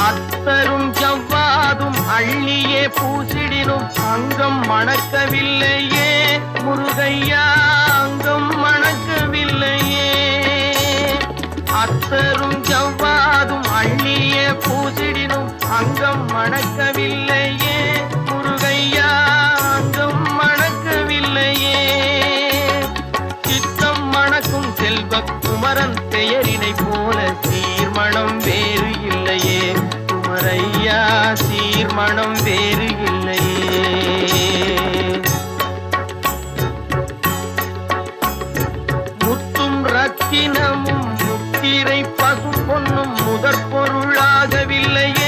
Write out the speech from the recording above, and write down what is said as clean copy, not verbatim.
அத்தரும் ஜவ்வாதும் அள்ளியே பூசிடினும் அங்கம் மணக்கவில்லையே முருகையா, அங்கம் மணக்கவில்லையே. அத்தரும் ஜவ்வாதும் அள்ளியே பூசிடினும் அங்கம் மணக்கவில்லையே முருகையா, அங்கம் மணக்கவில்லையே. சித்தம் மணக்கும் செல்வ குமரன் பெயரினை போல சீர்மணம் வேறு இல்லையே குமரையா, சீர்மணம் வேறு இல்லையே. முத்தும் ரத்தினமும் முத்திரை பசு பொன்னும் முதற் பொருளாகவில்லையே